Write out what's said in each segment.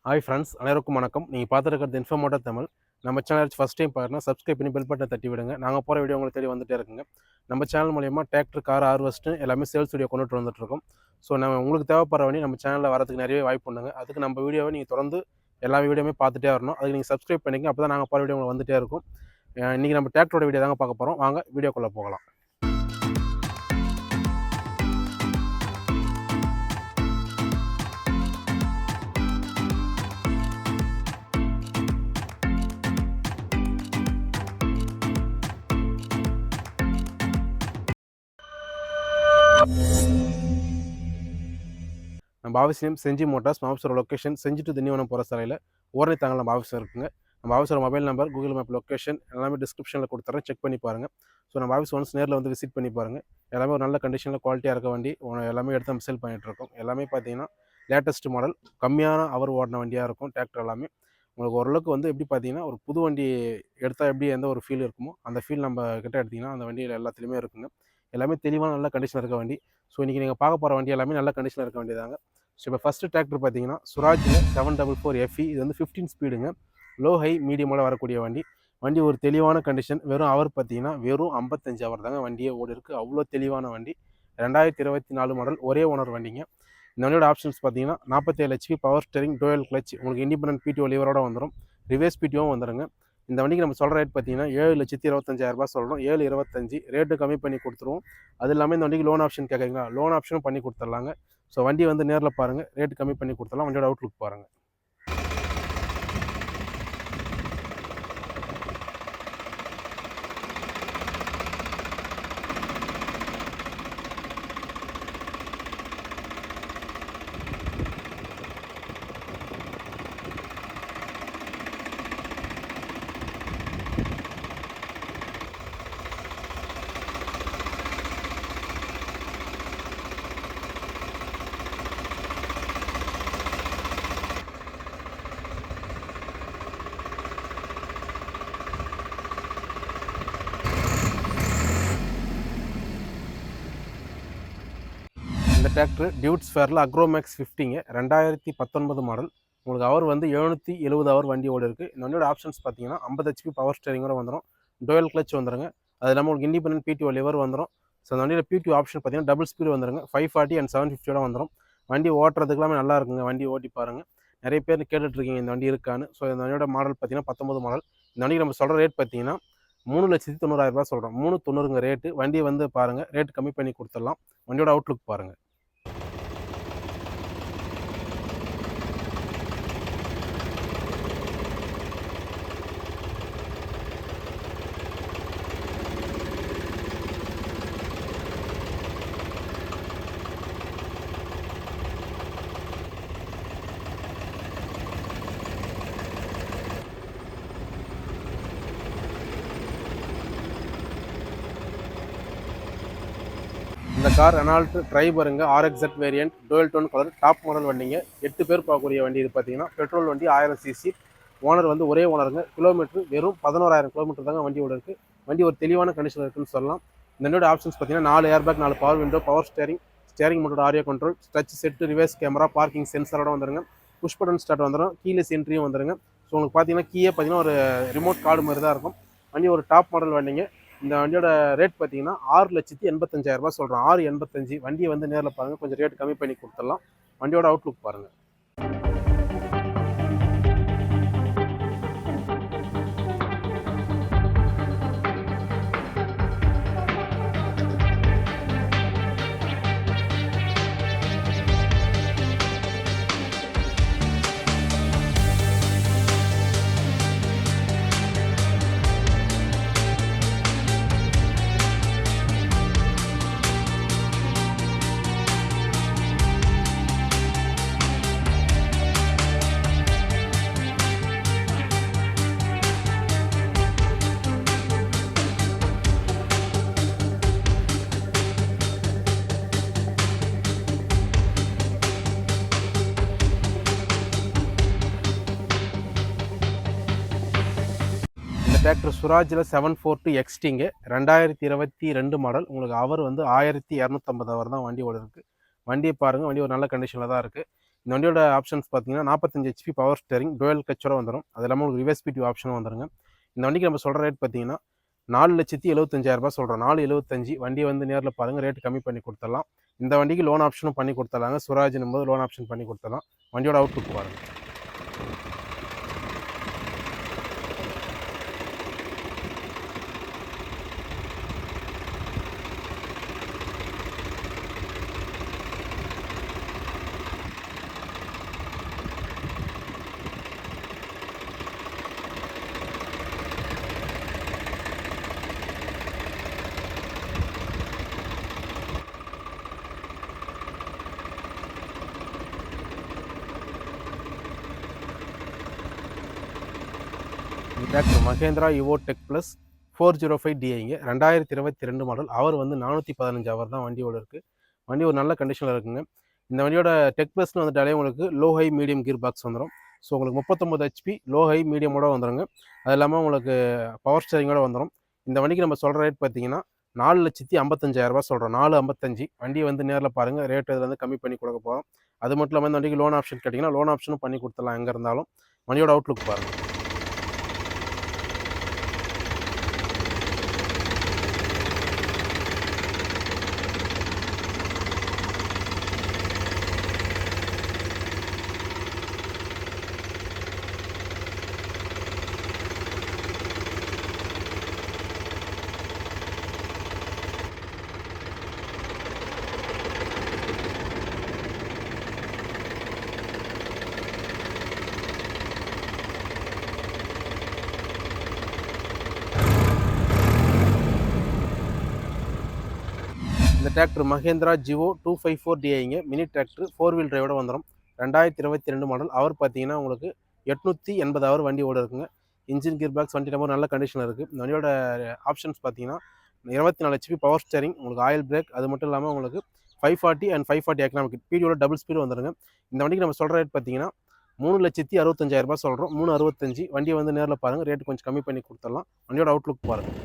Hi friends, அனைவருக்கும் வணக்கம். நீங்கள் பார்த்துருக்கிறது இன்ஃபர்மோட்டா தமிழ். நம்ம சேனல் ஃபஸ்ட் டைம் பாருன்னா சப்ஸ்கிரைப் பண்ணி பெல் பட்டனை தட்டி விடுங்க. நாங்கள் போகிற வீடியோ உங்களுக்கு தேடி வந்துட்டே இருக்குங்க. நம்ம சேனல் மூலிமா டிராக்டர், கார், ஹார்வெஸ்ட்டு எல்லாமே சேல்ஸ் வீடியோ கொண்டுட்டு வந்துட்டுருக்கோம். ஸோ நம்ம உங்களுக்கு தேவைப்படுற வண்டி நம்ம சேனலில் வரதுக்கு நிறையவே வாய்ப்பு உண்டுங்க. அதுக்கு நம்ம வீடியோவை நீங்கள் தொடர்ந்து எல்லா வீடியோவுமே பார்த்துட்டே வரணும். அதுக்கு நீங்கள் சப்ஸ்கிரைப் பண்ணிங்க. அப்போ தான் நாங்கள் போகிற வீடியோ உங்களுக்கு வந்துட்டே இருக்கும். இன்றைக்கி நம்ம டிராக்டரோட வீடியோ தாங்க பார்க்க போகிறோம். வாங்க வீடியோக்குள்ளே போகலாம். நம்ம ஆஃபீஸ் நேம் செஞ்சி மோட்டார்ஸ். நம்ம ஆஃபீஸோட லொக்கேஷன் செஞ்சி டு திண்டிவனம் போகிற சாலையில் ஓரணித்தாங்கல் நம்ம ஆஃபீஸ் இருக்குங்க. நம்ம ஆஃபீஸோட mobile number, Google map location எல்லாமே டிஸ்கிரிப்ஷனில் கொடுத்துறேன். செக் பண்ணி பாருங்கள். ஸோ நம்ம ஆஃபீஸ் ஒன்ஸ் நேரில் வந்து விசிட் பண்ணி பாருங்கள். எல்லாமே ஒரு நல்ல கண்டிஷனில் குவாலிட்டியாக இருக்க வண்டி எல்லாமே எடுத்து நம்ம சேல் பண்ணிகிட்ருக்கோம். எல்லாமே பார்த்தீங்கன்னா லேட்டஸ்ட் மாடல், கம்மியான அவர் ஓடின வண்டியாக இருக்கும். டிராக்டர் எல்லாமே உங்களுக்கு ஓரளவுக்கு வந்து எப்படி பார்த்தீங்கன்னா ஒரு புது வண்டி எடுத்தால் எப்படி எந்த ஒரு ஃபீல் இருக்குமோ அந்த ஃபீல் நம்ம கிட்ட எடுத்திங்கன்னா அந்த வண்டியில் எல்லாத்துலேயுமே இருக்குங்க. எல்லாமே தெளிவான நல்ல கண்டிஷனில் இருக்க வண்டி. ஸோ இன்றைக்கி நீங்கள் பார்க்க போகிற வண்டி எல்லாமே நல்ல கண்டிஷனில் இருக்க வண்டி தாங்க. ஸோ இப்போ ஃபஸ்ட்டு டிராக்டர் பார்த்தீங்கன்னா சுராஜில் 744 FE. இது வந்து 15 ஸ்பீடுங்க. லோ ஹை மீடியமோட வரக்கூடிய வண்டி. வண்டி ஒரு தெளிவான கண்டிஷன். வெறும் அவர் பார்த்தீங்கன்னா வெறும் 55 அவர் தாங்க வண்டியே ஓடி இருக்குது. அவ்வளோ தெளிவான வண்டி. 2024 மாடல், ஒரே ஓனர் வண்டிங்க. இந்த வண்டியோட ஆப்ஷன்ஸ் பார்த்தீங்கன்னா 47 HP பவர் ஸ்டேரிங், டோயல் கிளச், உங்களுக்கு இண்டிபெண்டன்ட் PTO லிவரோட வந்துடும். ரிவேர்ஸ் PTOவும் வந்துடுங்க. இந்த வண்டிக்கு நம்ம சொல்கிற ரேட் பார்த்தீங்கன்னா 7,25,000 சொல்கிறோம். 7,25 ரேட்டு கம்மி பண்ணி கொடுத்துருவோம். அது இல்லாமல் இந்த வண்டிக்கு லோன் ஆப்ஷன் கேட்குறீங்களா, லோன் ஆப்ஷனும் பண்ணி கொடுத்துர்லாங்க. ஸோ வண்டி வந்து நேரில் பாருங்கள், ரேட்டு கம்மி பண்ணி கொடுத்துடலாம். வண்டியோட அவுட்லுக் பாருங்கள். இந்த டிராக்டர் டியூட்ஸ் ஃபேரில் அக்ரோமேக்ஸ் 50ங்க. 2019 மாடல். உங்களுக்கு அவர் வந்து 770 அவர் வண்டி ஓடி இருக்குது. இந்த வண்டியோட ஆப்ஷன்ஸ் பார்த்தீங்கன்னா 50 HP பவர் ஸ்டேரிங்கோட வந்துடும். டோயல் கிளச் வந்துடுங்க. அது இல்லாமல் உங்களுக்கு இண்டிபெண்டன்ட் PTO லிவர் வந்துடும். ஸோ அந்த வண்டியில் PTO ஆப்ஷன் பார்த்தீங்கன்னா டபுள் ஸ்பீடு வந்துடுங்க. 540 அண்ட் 750 வந்துடும். வண்டி ஓட்டுறதுக்குலாமே நல்லா இருக்குங்க. வண்டி ஓட்டி பாருங்கள். நிறைய பேர் கேட்டுட்ருக்கீங்க இந்த வண்டி இருக்கான்னு. ஸோ இந்த வண்டியோட மாடல் பார்த்தீங்கன்னா 19 மாடல். இந்த வண்டிக்கு நம்ம சொல்கிற ரேட் பார்த்தீங்கன்னா 3,90,000 சொல்கிறோம். 3,90,000 ரேட்டு. வண்டி வந்து பாருங்கள், ரேட் கம்மி பண்ணி கொடுத்துடலாம். வண்டியோட அவுட்லுக் பாருங்கள். இந்த கார் ரெனால்ட் ட்ரைபருங்க. RXZ variant, dual tone colour, top model வண்டிங்க. 8 பேர் பார்க்கக்கூடிய வண்டி. இது பார்த்தீங்கன்னா பெட்ரோல் வண்டி, 1000 cc. ஓனர் வந்து ஒரே ஓனருங்க. கிலோமீட்டர் வெறும் 11,000 கிலோமீட்டர் தாங்க வண்டியோட இருக்குது. வண்டி ஒரு தெளிவான கண்டிஷனில் இருக்குன்னு சொல்லலாம். இந்த வண்டியோட ஆப்ஷன்ஸ் பார்த்தீங்கன்னா 4 airbag, 4 power window, power steering, steering மோட்டோட audio control, touch set, reverse camera, parking சென்சரோட வந்துருங்க. புஷ் பட்டன் ஸ்டார்ட் வந்துடும். கீலெஸ் என்ட்ரியும் வந்துருங்க. ஸோ உங்களுக்கு பார்த்தீங்கன்னா கீயே பார்த்தீங்கன்னா ஒரு ரிமோட் கார்டு மாதிரி தான் இருக்கும். வண்டி ஒரு டாப் மாடல் வண்டிங்க. இந்த வண்டியோட ரேட் பார்த்தீங்கன்னா 6,85,000 சொல்கிறோம். 6,85. வண்டியை வந்து நேரில் பாருங்கள், கொஞ்சம் ரேட் கம்மி பண்ணி கொடுத்துடலாம். வண்டியோட அவுட்லுக் பாருங்கள். டிராக்டர் சுராஜில் 742 XTங்க. 2022 மாடல். உங்களுக்கு அவர் வந்து 1250 அவர் தான் வண்டி ஓடி இருக்குது. வண்டியை பாருங்கள், வண்டி ஒரு நல்ல கண்டிஷனில் தான் இருக்குது. இந்த வண்டியோட ஆப்ஷன்ஸ் பார்த்தீங்கன்னா 45 ஹெச்பி பவர் ஸ்டேரிங், டூயல் கிளச்சோட வந்துடும். அது இல்லாமல் உங்களுக்கு ரிவர்ஸ் பிடிஓ ஆப்ஷனும் வந்துருங்க. இந்த வண்டிக்கு நம்ம சொல்கிற ரேட் பார்த்தீங்கன்னா 4,75,000 சொல்கிறோம். 4,75 வண்டியை வந்து நேரில் பாருங்கள், ரேட் கம்மி பண்ணி கொடுத்துடலாம். இந்த வண்டிக்கு லோன் ஆப்ஷனும் பண்ணி கொடுத்துடலாங்க. சுவராஜ்னும் போது லோன் ஆப்ஷன் பண்ணி கொடுத்துடலாம். வண்டியோட அவுட்லுக் பாருங்கள். இந்த tractor Mahindra Yuvo tech plus 405 டிஐங்க, 2022 மாடல். அவர் வந்து 415 ஹவர் தான் வண்டியோட இருக்குது. வண்டி ஒரு நல்ல கண்டிஷனில் இருக்குங்க. இந்த வண்டியோட டெக் ப்ளஸ்னு வந்துட்டாலே உங்களுக்கு low high medium gear box வந்துடும். ஸோ உங்களுக்கு 39 ஹெச்பி லோ ஹை மீடியமோட வந்துடுங்க. அது இல்லாமல் உங்களுக்கு பவர் ஸ்டேரிங்கோட வந்துடும். இந்த வண்டிக்கு நம்ம சொல்கிற ரேட் பார்த்தீங்கன்னா 4,55,000 சொல்கிறோம். 4,55. வண்டியை வந்து நேரில் பாருங்கள், ரேட் இதில் வந்து கம்மி பண்ணி கொடுக்க போகிறோம். அது மட்டும் இல்லாமல் இந்த வண்டிக்கு லோன் ஆப்ஷன் கேட்டிங்கன்னா லோன் ஆப்ஷனும் பண்ணி கொடுத்துடலாம் எங்கே இருந்தாலும். வண்டியோட அவுட்லுக் பாருங்கள். இந்த டிராக்டர் மகேந்திரா ஜிவோ 254 டிஐங்க, மினி டிராக்டர் 4 வீல் டிரைவோட வந்துடும். 2022 மாடல். அவர் பார்த்தீங்கன்னா உங்களுக்கு 880 ஹவர் வண்டி ஓட இருக்குங்க. இன்ஜின் கீர் பாக்ஸ் வண்டி நம்பர் நல்ல கண்டிஷனில் இருக்குது. இந்த வண்டியோட ஆப்ஷன்ஸ் பார்த்தீங்கன்னா 24 ஹெச்பி பவர் ஸ்டேரிங், உங்களுக்கு ஆயில் பிரேக், அது மட்டும் இல்லாமல் உங்களுக்கு 540 அண்ட் 540 எக்கனாமிக் பீடியோட டபுள் ஸ்பீடு வந்துடுங்க. இந்த வண்டிக்கு நம்ம சொல்கிற ரேட் பார்த்தீங்கன்னா 3,65,000 சொல்கிறோம். 365. வண்டியை வந்து நேரில் பாருங்கள், ரேட்டு கொஞ்சம் கம்மி பண்ணி கொடுத்துடலாம். வண்டியோட அவுட்லுக் பாருங்கள்.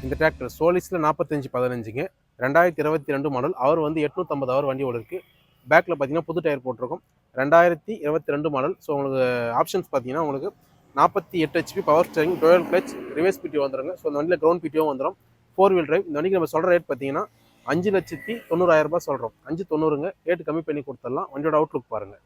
இந்த டிராக்டர் சோலிஸில் 4515ங்க, 2022 மாடல். அவர் வந்து 850 ஹவர் வண்டி ஓட இருக்குது. பேக்கில் பார்த்தீங்கன்னா புது டயர் போட்டிருக்கும். 2022 மாடல். ஸோ உங்களுக்கு ஆப்ஷன்ஸ் பார்த்தீங்கன்னா உங்களுக்கு 48 HP power steering, dual clutch, reverse BDO வந்துடுங்க. ஸோ இந்த வண்டியில் கிரவுண்ட் பிடிஓ வந்துடும். 4 வீல் டிரைவ். இந்த வண்டிக்கு நம்ம சொல்கிற ரேட் பார்த்தீங்கன்னா 5,90,000 சொல்கிறோம். 590ங்க, ரேட்டு கம்மி பண்ணி கொடுத்துடலாம். வண்டியோட அவுட்லுக் பாருங்கள்.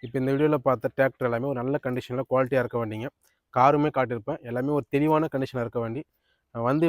இப்போ இந்த வீடியோவில் பார்த்த டிராக்டர் எல்லாமே ஒரு நல்ல கண்டிஷனில் குவாலிட்டியாக இருக்க வண்டிங்க. காருமே காட்டியிருப்பேன். எல்லாமே ஒரு தெளிவான கண்டிஷனில் இருக்க வண்டி.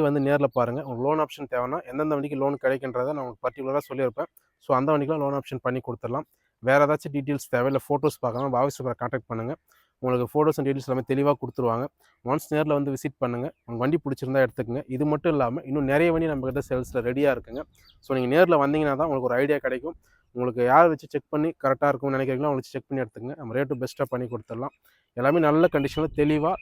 வந்து நேரில் பாருங்கள். உங்களுக்கு லோன் ஆப்ஷன் தேவைன்னா எந்தெந்த வண்டிக்கு லோன் கிடைக்கின்றதை நான் உங்களுக்கு பர்டிகுலராக சொல்லியிருப்பேன். ஸோ அந்த வண்டிக்கெலாம் லோன் ஆப்ஷன் பண்ணி கொடுத்துடலாம். வேறு ஏதாச்சும் டீட்டெயில்ஸ் தேவை, இல்லை ஃபோட்டோஸ் பார்க்கணும், ஆஃபீஸ் நம்பரை கான்டாக்ட் பண்ணுங்கள். உங்களுக்கு ஃபோட்டோஸ் அண்ட் டீட்டெயில்ஸ் எல்லாமே தெளிவாக கொடுத்துருவாங்க. ஒன்ஸ் நேரில் வந்து விசிட் பண்ணுங்கள். உங்கள் வண்டி பிடிச்சிருந்தா எடுத்துக்கங்க. இது மட்டும் இல்லாமல் இன்னும் நிறைய வண்டி நம்மக்கிட்ட சேல்ஸில் ரெடியாக இருக்குங்க. ஸோ நீங்கள் நேரில் வந்தீங்கன்னா தான் உங்களுக்கு ஒரு ஐடியா கிடைக்கும். உங்களுக்கு யார் வச்சு செக் பண்ணி கரெக்டாக இருக்கும்னு நினைக்கிறீங்களோ அவங்க வச்சு செக் பண்ணி எடுத்துக்கங்க. நம்ம ரேட்டு பெஸ்ட்டாக பண்ணி கொடுத்துடலாம். எல்லாமே நல்ல கண்டிஷனில் தெளிவாக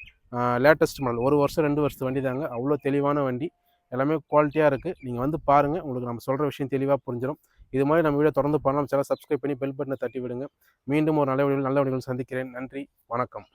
லேட்டஸ்ட் மாடல். 1 வருஷம் 2 வருஷத்து வண்டி தாங்க. அவ்வளோ தெளிவான வண்டி. எல்லாமே குவாலிட்டியாக இருக்குது. நீங்கள் வந்து பாருங்கள், உங்களுக்கு நம்ம சொல்கிற விஷயம் தெளிவாக புரிஞ்சிடும். இது மாதிரி நம்ம வீடியோ தொடர்ந்து பண்ணலாம். சேனல் சப்ஸ்கிரைப் பண்ணி பெல் பட்டனை தட்டி விடுங்க. மீண்டும் ஒரு நல்ல வீடியோவில் சந்திக்கிறேன். நன்றி, வணக்கம்.